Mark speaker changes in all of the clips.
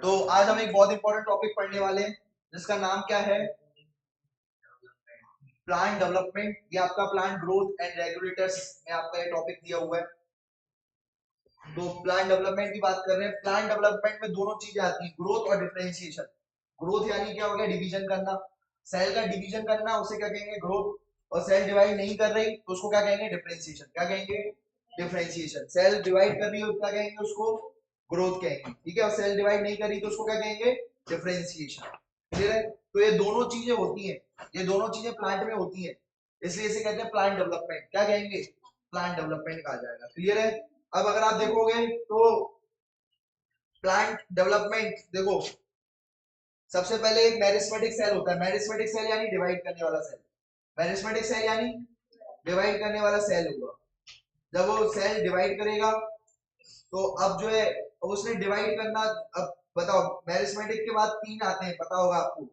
Speaker 1: तो आज हम एक बहुत इंपॉर्टेंट टॉपिक पढ़ने वाले हैं जिसका नाम क्या है, प्लांट डेवलपमेंट। ये आपका प्लांट ग्रोथ एंड रेगुलेटर्स में आपका ये टॉपिक दिया हुआ है। तो प्लांट डेवलपमेंट की बात कर रहे हैं। प्लांट डेवलपमेंट में दोनों चीजें आती हैं, ग्रोथ और डिफरेंशिएशन। ग्रोथ यानी क्या हो गया, डिवीजन करना, सेल का डिवीजन करना, उसे क्या कहेंगे, ग्रोथ। और सेल डिवाइड नहीं कर रही तो उसको क्या कहेंगे, डिफरेंशिएशन। क्या कहेंगे, डिफरेंशिएशन। सेल डिवाइड कर रही हो क्या कहेंगे, उसको ग्रोथ कहेंगे, ठीक है। और सेल डिवाइड नहीं कर रही तो उसको क्या कहेंगे, डिफरेंशिएशन। क्लियर है। तो ये दोनों चीजें होती हैं, ये दोनों चीजें प्लांट में होती हैं, इसलिए इसे कहते हैं प्लांट डेवलपमेंट। क्या कहेंगे, प्लांट डेवलपमेंट कहा जाएगा। क्लियर है। अब अगर आप देखोगे तो प्लांट डेवलपमेंट, देखो सबसे पहले एक मेरिस्मेटिक सेल होता है। मेरिस्मेटिक सेल यानी डिवाइड करने वाला सेल। मेरिस्मेटिक सेल यानी डिवाइड करने वाला सेल होगा। जब वो सेल डिवाइड करेगा तो अब जो है उसने डिवाइड करना। अब बताओ, मेरिस्मेटिक के बाद तीन आते हैं, पता होगा आपको।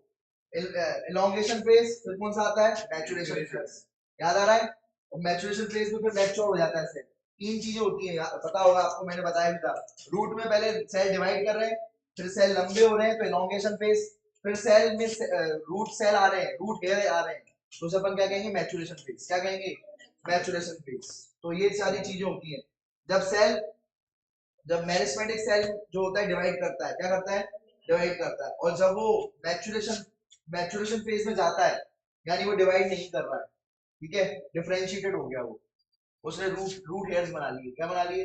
Speaker 1: एलोंगेशन फेज, फिर कौन सा आता है, मैचुरेशन फेज। याद आ रहा है। और मैचुरेशन फेज में फिर मैच्योर हो जाता है सेल। तीन चीजें होती है, पता होगा आपको, मैंने बताया भी था। रूट में पहले सेल डिवाइड कर रहे हैं, फिर सेल लंबे हो रहे हैं तो एलोंगेशन फेज, फिर सेल में रूट सेल आ रहे हैं, रूट हेयर आ रहे हैं, तो उसे अपन क्या कहेंगे, मैचुरेशन फेज। क्या कहेंगे, मैचुरेशन फेज। तो ये सारी चीजें होती है जब मेरिस्मेटिक सेल जो होता है डिवाइड करता है। क्या करता है, डिवाइड करता है। और जब वो मैचुरेशन फेज में जाता है, यानी वो डिवाइड नहीं कर रहा है, ठीक है, डिफरेंशिएटेड हो गया वो, उसने रूट रूट हेयर्स बना लिए। क्या बना लिए,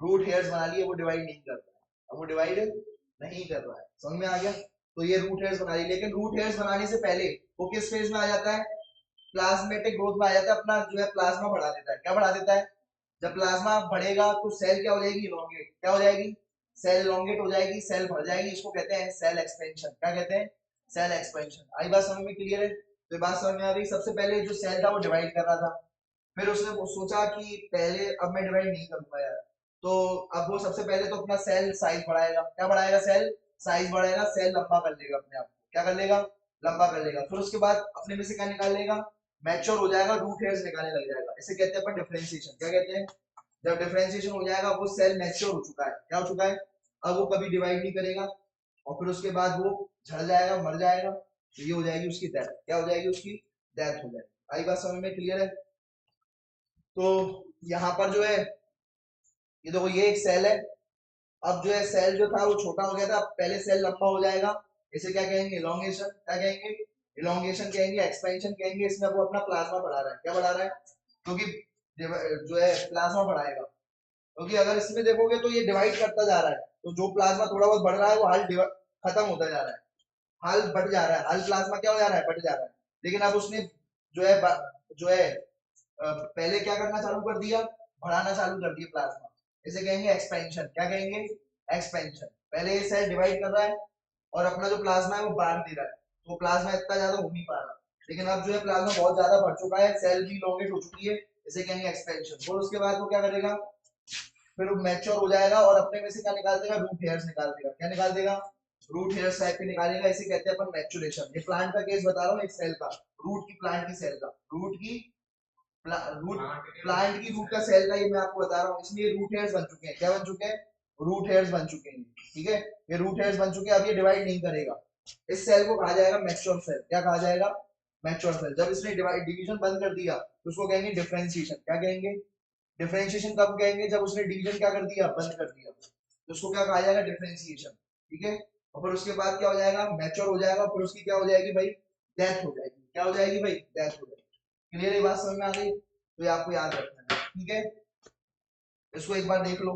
Speaker 1: रूट हेयर्स बना लिए। वो डिवाइड नहीं कर रहा है, अब वो डिवाइड नहीं कर रहा है। समझ में आ गया। तो ये रूट हेयर्स बना ली, लेकिन रूट हेयर्स बनाने से पहले वो किस फेज में आ जाता है, प्लाज्मेटिक ग्रोथ में आ जाता है। अपना जो है प्लाज्मा बढ़ा देता है। क्या बढ़ा देता है, जब प्लाज्मा बढ़ेगा तो सेल क्या हो जाएगी, इलोंगेट। क्या हो जाएगी, सेल इलोंगेट हो जाएगी, सेल बढ़ जाएगी। इसको कहते हैं सेल एक्सपेंशन। क्या कहते हैं, सेल एक्सपेंशन। आई बात समझ में, क्लियर है। तो बात समझ में आ गई। सबसे पहले जो सेल था वो डिवाइड कर रहा था, फिर उसने वो सोचा कि पहले अब मैं डिवाइड नहीं करूंगा यार, तो अब वो सबसे पहले तो अपना सेल साइज बढ़ाएगा। क्या बढ़ाएगा, सेल साइज बढ़ाएगा, सेल लंबा कर लेगा अपने आप को। क्या कर लेगा, लंबा कर लेगा। फिर उसके बाद अपने में से क्या निकाल लेगा, मैच्योर हो जाएगा, रूट हेयर्स निकालने लग जाएगा। इसे कहते हैं अपन डिफरेंशिएशन। क्या कहते हैं, जब डिफरेंशिएशन हो जाएगा वो सेल मैच्योर हो चुका है। क्या हो चुका है, अब वो कभी डिवाइड नहीं करेगा। और फिर उसके बाद वो झड़ जाएगा, मर जाएगा, तो ये हो जाएगी उसकी डेथ। क्या हो जाएगी, उसकी डेथ हो जाएगी। आई बात समझ में, क्लियर है। तो यहाँ पर जो है, ये देखो ये एक सेल है। अब जो है सेल जो था वो छोटा हो गया था, पहले सेल लंबा हो जाएगा। इसे क्या कहेंगे, इलोंगेशन। क्या कहेंगे, इलोंगेशन कहेंगे, एक्सपेंशन कहेंगे। इसमें वो अपना प्लाज्मा बढ़ा रहा है। क्या बढ़ा रहा है, क्योंकि जो है प्लाज्मा बढ़ाएगा। क्योंकि अगर इसमें देखोगे तो ये डिवाइड करता जा रहा है, तो जो प्लाज्मा थोड़ा बहुत बढ़ रहा है वो हाल खत्म होता जा रहा है, हाल बढ़ जा रहा है, हाल प्लाज्मा क्या हो जा रहा है, बढ़ जा रहा है। लेकिन अब उसने जो है पहले क्या करना चालू कर दिया, बढ़ाना चालू कर दिया प्लाज्मा। इसे कहेंगे एक्सपेंशन। क्या कहेंगे, एक्सपेंशन। पहले ये सेल डिवाइड कर रहा है और अपना जो प्लाज्मा है वो बांट दे रहा है, तो प्लाज्मा इतना ज्यादा हो नहीं पा रहा। लेकिन अब जो है प्लाज्मा बहुत ज्यादा बढ़ चुका है, सेल भी इलोंगेट हो चुकी है, इसे कहेंगे एक्सपेंशन। और उसके बाद वो क्या करेगा, फिर वो मैच्योर हो जाएगा और अपने में से क्या निकाल देगा, रूट हेयर्स निकाल देगा। क्या निकाल देगा, रूट हेयर्स टाइप के निकालेगा। इसे कहते हैं अपन मैच्योरेशन। ये प्लांट का केस बता रहा हूँ, एक सेल का, रूट की, प्लांट की सेल का, रूट की रूट प्लांट की रूट का सेल का, ये मैं आपको बता रहा हूँ। इसमें ये रूट हेयर्स बन चुके हैं। क्या बन चुके हैं, रूट हेयर्स बन चुके हैं, ठीक है। ये रूट हेयर्स बन चुके हैं, अब ये डिवाइड नहीं करेगा। इस सेल को कहा जाएगा मैच्योर सेल। क्या कहा जाएगा, मैच्योर सेल। जब इसने डिवीजन बंद कर दिया तो उसको कहेंगे डिफरेंशिएशन। क्या कहेंगे, डिफरेंशिएशन कब कहेंगे, जब उसने डिवीजन क्या कर दिया, बंद कर दिया, तो उसको क्या कहा जाएगा, डिफरेंशिएशन, ठीक है। और फिर उसके बाद क्या हो जाएगा, मैच्योर हो जाएगा, फिर उसकी क्या हो जाएगी भाई, डेथ हो जाएगी। क्या हो जाएगी भाई, डेथ हो जाएगी। क्लियर, ये बात समझ में आ गई। तो ये आपको याद रखना है, ठीक है। इसको एक बार देख लो।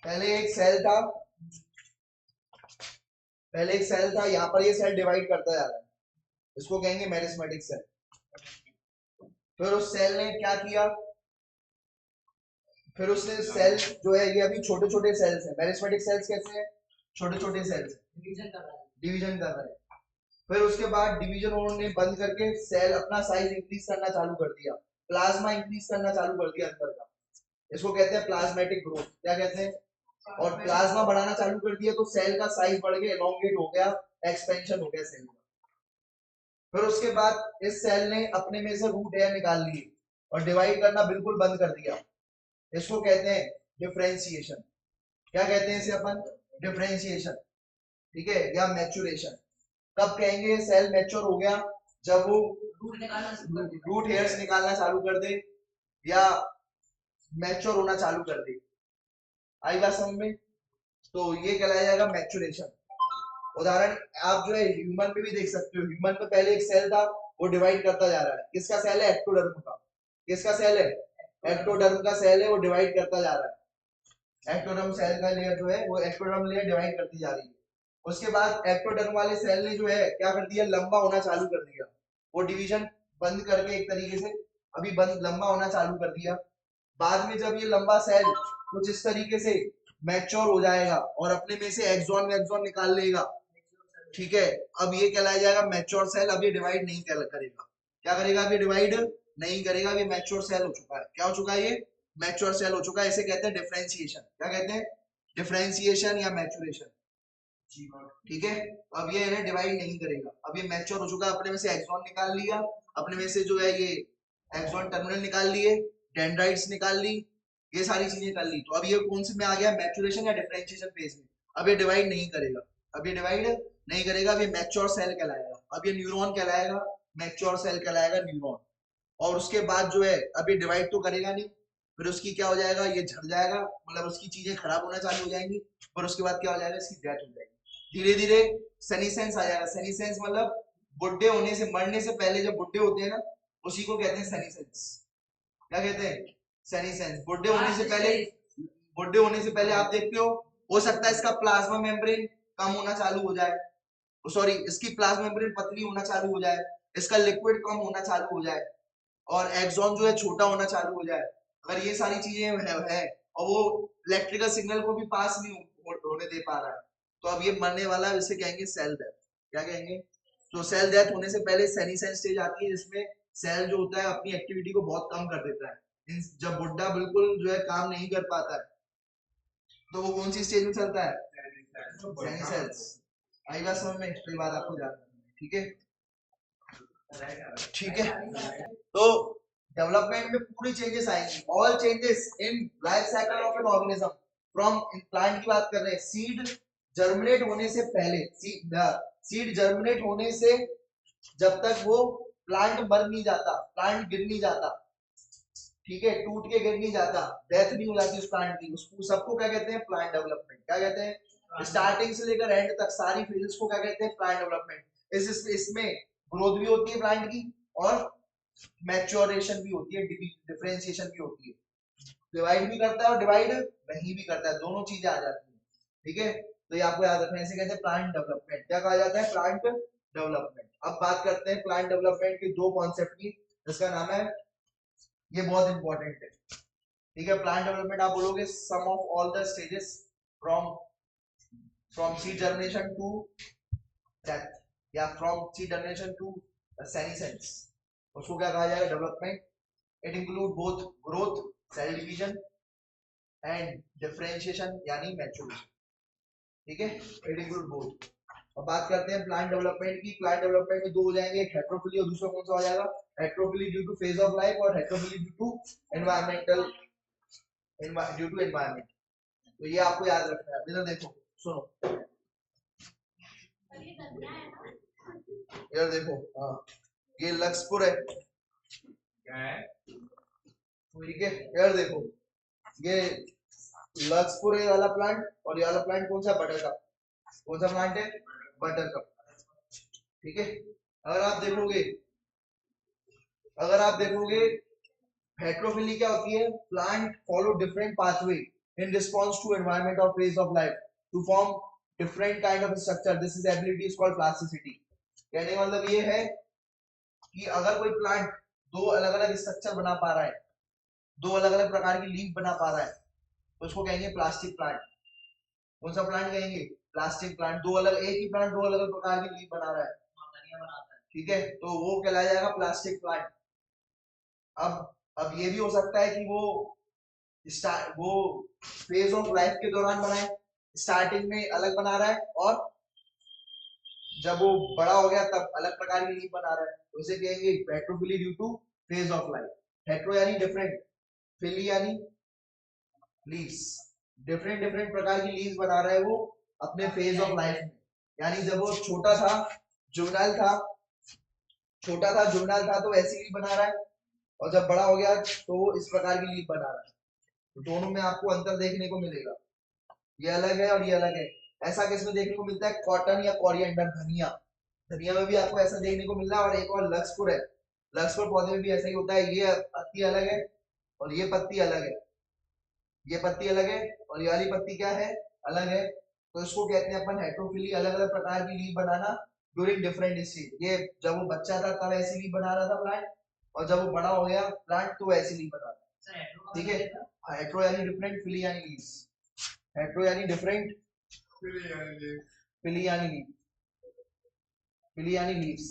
Speaker 1: पहले एक सेल था, पहले एक सेल था, यहाँ पर ये सेल डिवाइड करता जा रहा है, इसको कहेंगे मेरिस्मेटिक सेल। फिर उस सेल ने क्या किया, फिर उसने सेल जो है, ये अभी छोटे छोटे सेल्स हैं। मेरिस्मेटिक सेल्स कैसे हैं, छोटे छोटे सेल्स हैं, डिवीजन कर रहे हैं। फिर उसके बाद डिवीजन उन्होंने बंद करके सेल अपना साइज इंक्रीज करना चालू कर दिया, प्लाज्मा इंक्रीज करना चालू कर दिया अंदर का। इसको कहते हैं प्लाज्मेटिक ग्रोथ। क्या कहते हैं, और प्लाज्मा बढ़ाना चालू कर दिया तो सेल का साइज बढ़ गया, एलोंगेट हो गया, एक्सपेंशन हो गया सेल का। फिर उसके बाद इस सेल ने अपने में से रूट हेयर निकाल लिए और डिवाइड करना बिल्कुल बंद कर दिया। इसको कहते हैं डिफरेंशिएशन। क्या कहते हैं इसे अपन? डिफरेंशिएशन, ठीक है, या मैच्योरेशन। कब कहेंगे सेल मैच्योर हो गया? जब वो रूट हेयर्स निकालना चालू कर दे या मैच्योर होना चालू कर दे। आई बात समझ में? तो ये कहलाया जाएगा मैच्योरेशन। उदाहरण आप जो है ह्यूमन में भी देख सकते हो। ह्यूमन में पहले एक सेल था, वो डिवाइड करता जा रहा है। किसका सेल है? एक्टोडर्म का। किसका सेल है? एक्टोडर्म का सेल है, वो डिवाइड करता जा रहा है। एक्टोडर्म सेल का लेयर जो है वो एक्टोडर्म लेयर डिवाइड करती जा रही है। उसके बाद एक्टोडर्म वाले सेल ने जो है क्या कर दिया? लंबा होना चालू कर दिया। वो डिवीजन बंद करके एक तरीके से अभी बंद लंबा होना चालू कर दिया। बाद में जब ये लंबा सेल कुछ इस तरीके से मैच्योर हो जाएगा और अपने में से एक्सॉन वैक्सॉन निकाल लेगा, ठीक है, अब ये कहलाया जाएगा मैच्योर सेल। अब ये डिवाइड नहीं करेगा। क्या करेगा? अब ये डिवाइड नहीं करेगा। ये मैच्योर सेल हो चुका है। क्या हो चुका है? ये मैच्योर सेल हो चुका है। इसे कहते हैं डिफरेंशिएशन। क्या कहते हैं? डिफरेंशिएशन या मैच्योरेशन, ठीक है। अब ये इन्हें डिवाइड नहीं करेगा। अब ये मैच्योर हो चुका है, अपने में से एक्सॉन निकाल लिया, अपने में से जो है ये एक्सॉन टर्मिनल निकाल लिए, डेंड्राइट्स निकाल ली, ये सारी चीजें कर ली। तो अब ये कौन से में आ गया? मैच्योरेशन या डिफरेंशिएशन फेज में। अब ये डिवाइड नहीं करेगा। अब ये डिवाइड नहीं करेगा। अब ये मैच्योर सेल कहलाएगा। अब ये न्यूरॉन कहलाएगा, मैच्योर सेल कहलाएगा न्यूरॉन। और उसके बाद जो है अब ये डिवाइड तो करेगा नहीं, फिर उसकी क्या हो जाएगा? ये झड़ जाएगा, मतलब उसकी चीजें खराब होना चालू हो जाएंगी। और उसके बाद क्या हो जाएगा? इसकी डेथ हो जाएगी। धीरे धीरे सेनिसेंस आ जाएगा। सेनिसेंस मतलब बुढ़े होने से, मरने से पहले जब बुढ़े होते हैं ना, उसी को कहते हैं सेनिसेंस। क्या कहते हैं? सेनिसेंस। बुढ़े होने से पहले, बुढ़े होने से पहले आप देखते हो सकता है इसका प्लाज्मा मेम्ब्रेन कम होना चालू हो जाए, सॉरी इसकी प्लाज्मा मेम्ब्रेन पतली होना चालू हो जाए, इसका लिक्विड कम होना चालू हो जाए और एक्सॉन जो है छोटा होना चालू हो जाए। अगर ये सारी चीजें है और वो इलेक्ट्रिकल सिग्नल को भी पास नहीं होने दे पा रहा है, तो अब ये मरने वाला है। इसे कहेंगे सेल डेथ। क्या कहेंगे? तो सेल डेथ होने से पहले सेनिसेंस स्टेज आती है, जिसमें सेल जो होता है अपनी एक्टिविटी को बहुत कम कर देता है। जब बुढ़ा बिल्कुल जो है काम नहीं कर पाता है, तो वो कौन सी स्टेज में चलता है? सेनिसेंस। आई बात समझ में? तो ये बात आपको जानना है, ठीक है, ठीक है। तो डेवलपमेंट में पूरी चेंजेस आएंगी। All changes in life cycle of an organism from, plant की बात कर रहे हैं, सीड जर्मिनेट होने से पहले, सीड जर्मिनेट होने से जब तक वो प्लांट मर नहीं जाता, प्लांट गिर नहीं जाता, ठीक है, टूट के गिर नहीं जाता, डेथ नहीं हो जाती उस प्लांट की, उसको सबको क्या कहते हैं? Plant development. क्या कहते हैं? स्टार्टिंग से लेकर एंड तक सारी फेजेस को क्या कहते हैं? Plant development. इसमें ग्रोथ भी होती है प्लांट की और मैच्योरेशन भी होती है, डिफरेंशिएशन भी होती है। डिवाइड भी करता है और डिवाइड नहीं भी करता है, दोनों चीजें आ जाती है, ठीक है। तो ये आपको याद रखना है, इसे कहते हैं प्लांट डेवलपमेंट। क्या कहा जाता है? Plant development. अब बात करते हैं प्लांट डेवलपमेंट के दो कॉन्सेप्ट की, जिसका नाम है, ये बहुत इंपॉर्टेंट है, ठीक है। प्लांट डेवलपमेंट आप बोलोगे sum of all the stages from seed germination to death, या from seed germination to senescence, उसको क्या कहा जाएगा? Development. It include both growth, cell division and differentiation यानी मैच्योरेशन, ठीक है, इट इंक्लूड बोथ। अब बात करते हैं प्लांट डेवलपमेंट की। प्लांट डेवलपमेंट में दो हो जाएंगे, एक हेट्रोफिली और दूसरा कौन सा हो जाएगा? Heterophylly due to phase of life और heterophylly due to environmental, due to environment. तो ये आपको याद रखना है। इधर देखो, सुनो, इधर देखो, हाँ, ये लक्ष्यपुर है, ठीक है, इधर देखो, ये लक्ष्यपुर है वाला प्लांट, और ये वाला प्लांट कौन सा? Butter cup. कौन सा प्लांट है? बटर कप, ठीक है। अगर आप देखोगे, अगर आप देखोगे हेट्रोफिली क्या होती है? Plant follow different pathway in response to environment और phase of life to form different kind of structure, this is ability is called plasticity. कहने का मतलब ये है कि अगर कोई प्लांट दो अलग अलग स्ट्रक्चर बना पा रहा है, दो अलग अलग प्रकार की लीफ बना पा रहा है, तो उसको कहेंगे प्लास्टिक प्लांट। कौन सा प्लांट कहेंगे? Plastic plant. दो अलग, एक ही प्लांट दो अलग अलग प्रकार की लीफ बना रहा है, ठीक है, तो वो कहलाया जाएगा प्लास्टिक प्लांट। अब ये भी हो सकता है कि वो फेज ऑफ लाइफ के दौरान बनाए, स्टार्टिंग में अलग बना रहा है और जब वो बड़ा हो गया तब अलग प्रकार की लीफ बना रहा है, तो उसे कहेंगे heterophylly due to phase of life. Hetero यानी डिफरेंट, फिली यानी लीव्स, डिफरेंट डिफरेंट प्रकार की लीव्स बना रहा है वो अपने फेज ऑफ लाइफ में। यानी जब वो छोटा था, जुवेनाइल था, तो ऐसी लीव बना रहा है, और जब बड़ा हो गया तो वो इस प्रकार की लीव बना रहा है। तो दोनों में आपको अंतर देखने को मिलेगा, ये अलग है और ये अलग है। ऐसा किसमें देखने को मिलता है? कॉटन या कोरिएंडर, धनिया, धनिया में भी आपको ऐसा देखने को मिल रहा है। और एक और लक्सपुर है, लक्सपुर पौधे में भी ऐसा ही होता है। ये पत्ती अलग है और ये पत्ती अलग है, ये पत्ती अलग है और ये वाली पत्ती क्या है? अलग है। तो इसको कहते हैं अपन हेट्रोफिली, अलग अलग प्रकार की लीफ बनाना ड्यूरिंग डिफरेंट स्टेज। ये जब वो बच्चा था तब ऐसी लीफ बना रहा था प्लांट, और जब वो बड़ा हो गया प्लांट तो ऐसी लीफ बना रहा है। ठीक है, हेट्रो यानी डिफरेंट, फिली यानी लीव्स। हेट्रो यानी डिफरेंट, फिली यानी लीफ, फिली यानी लीव्स,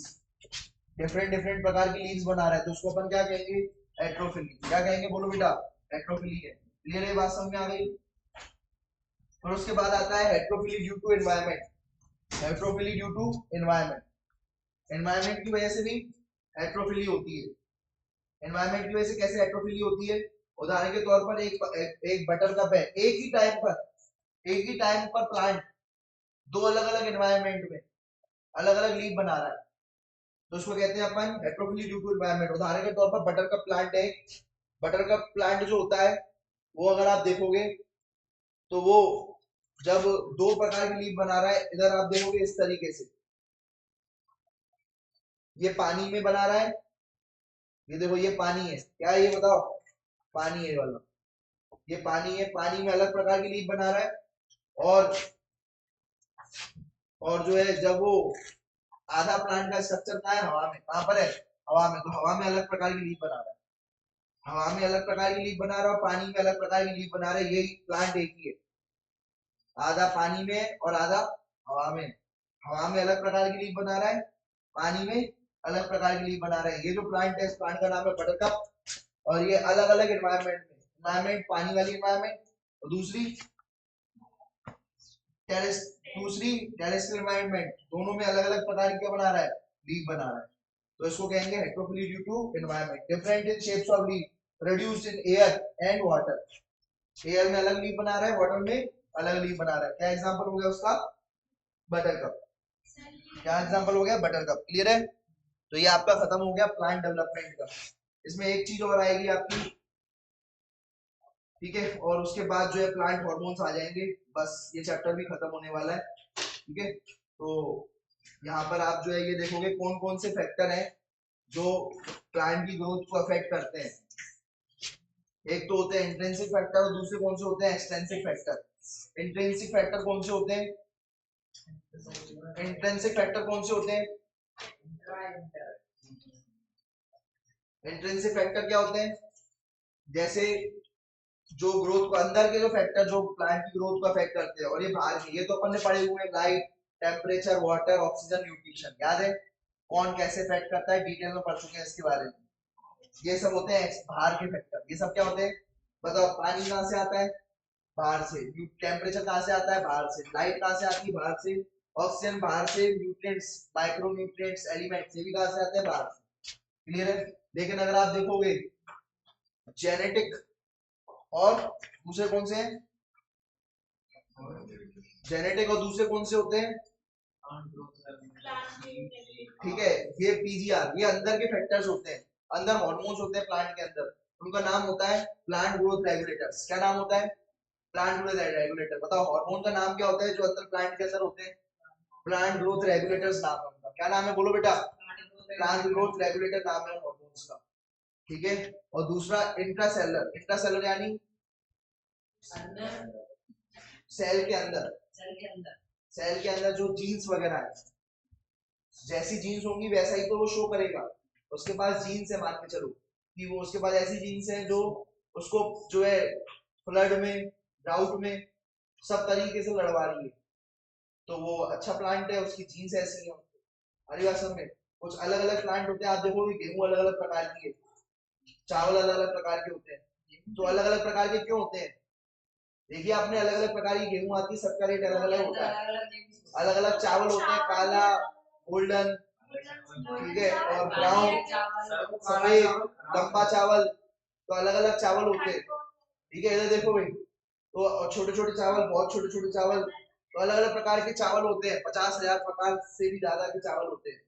Speaker 1: डिफरेंट डिफरेंट प्रकार की लीव्स बना रहा है तो उसको अपन क्या कहेंगे? हेट्रोफिली। क्या कहेंगे बोलो बेटा? हेट्रोफिली है। क्लियर है? बात समझ में आ गई? और उसके बाद आता है heterophylly due to environment. Heterophylly due to environment, environment की वजह से भी हेट्रोफिली होती है। एनवायरनमेंट की वजह से कैसे हेट्रोफिली होती है? उदाहरण के तौर पर एक बटर कप है, एक ही टाइम पर प्लांट दो अलग अलग एनवायरनमेंट में अलग अलग लीफ बना रहा है तो उसको कहते हैं अपन हेट्रोफिली ड्यू टू एनवायरनमेंट। उदाहरण के तौर पर बटर कप प्लांट है, बटर कप प्लांट जो होता है वो अगर आप देखोगे तो वो जब दो प्रकार की लीफ बना रहा है, इधर आप देखोगे इस तरीके से, ये पानी में बना रहा है, ये देखो ये पानी है, क्या है ये बताओ? पानी है वाला, ये पानी है, पानी में अलग प्रकार की लीफ बना रहा है। और जो है जब वो आधा प्लांट का स्ट्रक्चर कहाँ है? हवा में। कहाँ पर है? हवा में। तो हवा में अलग प्रकार की लीफ बना रहा है, हवा में अलग प्रकार की लीफ बना रहा है और पानी में अलग प्रकार की लीफ बना रहा है। यही प्लांट एक ही है, आधा पानी में और आधा हवा में। हवा में अलग प्रकार की लीफ बना रहा है, पानी में अलग प्रकार की लीफ बना रहा है। ये जो प्लांट है इस प्लांट का नाम है बटरकप। और ये अलग अलग एनवायरनमेंट में, एनवायरनमेंट पानी वाली एनवायरनमेंट और दूसरी टेरेस, दूसरी टेरेस्ट्रियल एनवायरनमेंट, दोनों में अलग अलग प्रकार की क्या बना रहा है? लीफ बना रहा है। तो इसको कहेंगे heterophylly due to environment. Different in shapes of leaf produced in air and water. Air में अलग लीफ बना रहा है, वाटर में अलग लीफ बना रहा है। क्या एग्जांपल हो गया उसका? बटरकप। क्या एग्जांपल हो गया? बटरकप। क्लियर है? तो ये आपका खत्म हो गया प्लांट डेवलपमेंट का। इसमें एक चीज और आएगी आपकी, ठीक है, और उसके बाद जो है प्लांट हार्मोन्स आ जाएंगे। बस ये चैप्टर भी खत्म होने वाला है। ठीक है, तो यहाँ पर आप जो है ये देखोगे कौन कौन से फैक्टर हैं जो प्लांट की ग्रोथ को अफेक्ट करते हैं। एक तो होते हैं इंट्रिंसिक फैक्टर और दूसरे कौन से होते हैं? Extrinsic factor. इंट्रिंसिक फैक्टर कौन से होते हैं? इंट्रिंसिक फैक्टर कौन से होते हैं? इंट्रिंसिक फैक्टर क्या होते हैं? जैसे जो ग्रोथ को, अंदर के जो फैक्टर जो प्लांट की ग्रोथ को अफेक्ट करते हैं, और ये बाहर के, ये तो अपन ने पढ़े हुए हैं, light, temperature, water, oxygen, nutrition. याद है कौन कैसे इफेक्ट करता है? डिटेल में पढ़ चुके हैं इसके बारे में। ये सब होते हैं बाहर के फैक्टर। ये सब क्या होते हैं बताओ? पानी कहाँ से आता है? बाहर से। टेम्परेचर कहाँ से आता है? बाहर से। लाइट कहाँ से आती है? बाहर से। ऑक्सीजन बाहर से। न्यूट्रिएंट्स, माइक्रो न्यूट्रिएंट्स, एलिमेंट्स, ये भी कहाँ से आते हैं? बाहर से। क्लियर है? लेकिन अगर आप देखोगे जेनेटिक और दूसरे कौन से हैं? जेनेटिक और दूसरे कौन से होते हैं? ठीक है, ये पीजीआर, ये अंदर के फैक्टर्स होते हैं, अंदर हार्मोन्स होते हैं प्लांट के अंदर। उनका नाम होता है प्लांट ग्रोथ रेगुलेटर्स। क्या नाम होता है? Plant growth regulator. बताओ हार्मोन का नाम क्या होता है जो अंदर प्लांट के अंदर होते हैं? प्लांट ग्रोथ रेगुलेटर्स नाम है उनका। क्या नाम है बोलो बेटा? प्लांट ग्रोथ रेगुलेटर नाम है हार्मोन्स का। ठीक है, और दूसरा इंट्रासेलर। इंट्रासेलर यानी सेल के अंदर, सेल के अंदर जो जीन्स वगैरह है, जैसी जीन्स होंगी वैसा ही तो वो शो करेगा। उसके पास जीन्स है, मान के चलो कि वो, उसके पास ऐसी जीन्स है जो उसको जो है फ्लड में, ड्राउट में सब तरीके से लड़वा रही है, तो वो अच्छा प्लांट है, उसकी जीन्स ऐसी है। हरी बात समझ में? कुछ अलग अलग प्लांट होते हैं, आप देखोगे गेहूं अलग अलग प्रकार की है, चावल अलग अलग प्रकार के होते हैं। तो अलग अलग प्रकार के क्यों होते हैं? देखिए आपने, अलग अलग प्रकार की गेहूं आती है, सबका रेट अलग अलग होता है। अलग अलग चावल होते हैं, काला, गोल्डन, ठीक है, और ब्राउन, सफेद, लंबा चावल, तो अलग अलग चावल होते हैं। ठीक है, इधर देखो भाई, तो छोटे छोटे चावल, बहुत छोटे छोटे चावल, तो अलग अलग प्रकार के चावल होते हैं, 50,000 प्रकार से भी ज्यादा के चावल होते हैं।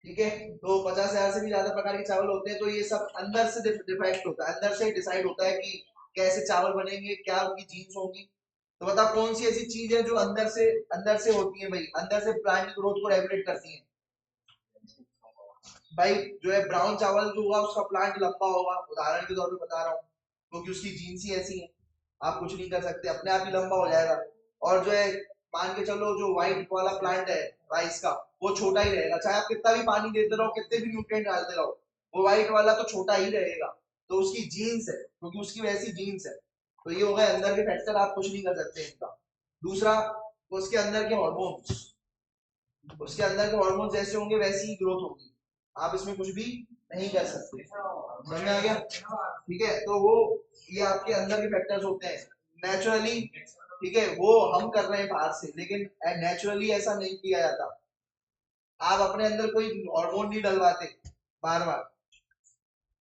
Speaker 1: ठीक है, तो 50,000 से भी ज्यादा प्रकार के चावल होते हैं। तो ये सब अंदर से डिफाइंड होता है, अंदर से डिसाइड होता है कि कैसे चावल बनेंगे, क्या उनकी जीन्स होंगी। तो बताओ कौन सी ऐसी चीज है जो अंदर से होती है भाई, अंदर से प्लांट की ग्रोथ को रेगुलेट करती है। भाई जो है ब्राउन चावल जो होगा उसका प्लांट लंबा होगा, उदाहरण के तौर पे बता रहा हूँ, क्योंकि उसकी जीन्स ही ऐसी है, आप कुछ नहीं कर सकते, अपने आप ही लंबा हो जाएगा। और जो है मान के चलो जो व्हाइट वाला प्लांट है राइस का, वो छोटा ही रहेगा, चाहे आप कितना भी पानी देते रहो, कितने भी न्यूट्रिएंट डालते रहो, वो व्हाइट वाला तो छोटा ही रहेगा। तो उसकी जीन्स है, क्योंकि उसकी वैसी जीन्स है। तो ये हो गए अंदर के फैक्टर, आप कुछ नहीं कर सकते इनका। दूसरा, उसके अंदर के हॉर्मोन्स, उसके अंदर के हॉर्मोन्स जैसे होंगे वैसी ही ग्रोथ होगी, आप इसमें कुछ भी नहीं कर सकते। समझ में आ गया? ठीक है, तो वो ये आपके अंदर के फैक्टर्स होते हैं नेचुरली। ठीक है, वो हम कर रहे हैं बाहर से, लेकिन नेचुरली ऐसा नहीं किया जाता। आप अपने अंदर कोई हार्मोन नहीं डलवाते बार बार,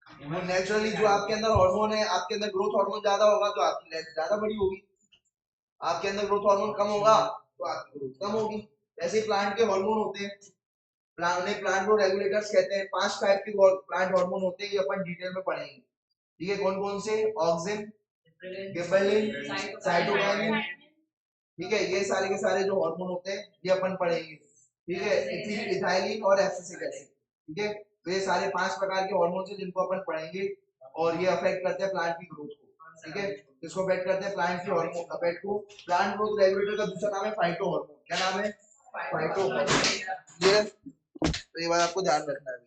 Speaker 1: वो नेचुरली जो आपके अंदर हार्मोन है, आपके अंदर ग्रोथ हार्मोन ज्यादा होगा तो आपकी लेंथ ज्यादा बड़ी होगी, आपके अंदर ग्रोथ हार्मोन कम होगा तो आपकी ग्रोथ कम होगी। ऐसे प्लांट के हार्मोन होते हैं, प्लांट को रेगुलेटर्स कहते हैं। 5 टाइप के प्लांट हार्मोन होते हैं, ये अपन डिटेल में पढ़ेंगे। ठीक है, कौन कौन से? Auxin, gibberellin, cytokinin. ठीक है, ये सारे के सारे जो हार्मोन होते हैं ये अपन पढ़ेंगे। ठीक है, इथाइलिन और एब्सिसिक एसिड। ठीक है, तो ये सारे 5 प्रकार के हार्मोन हैं जिनको अपन पढ़ेंगे, और ये अफेक्ट करते हैं प्लांट की ग्रोथ को। ठीक है, इसको अफेक्ट करते हैं प्लांट की हार्मोन अफेक्ट को। प्लांट ग्रोथ रेगुलेटर का दूसरा नाम है फाइटो हार्मोन। क्या नाम है? Phyto hormone. ये तो ये बात आपको ध्यान रखना है।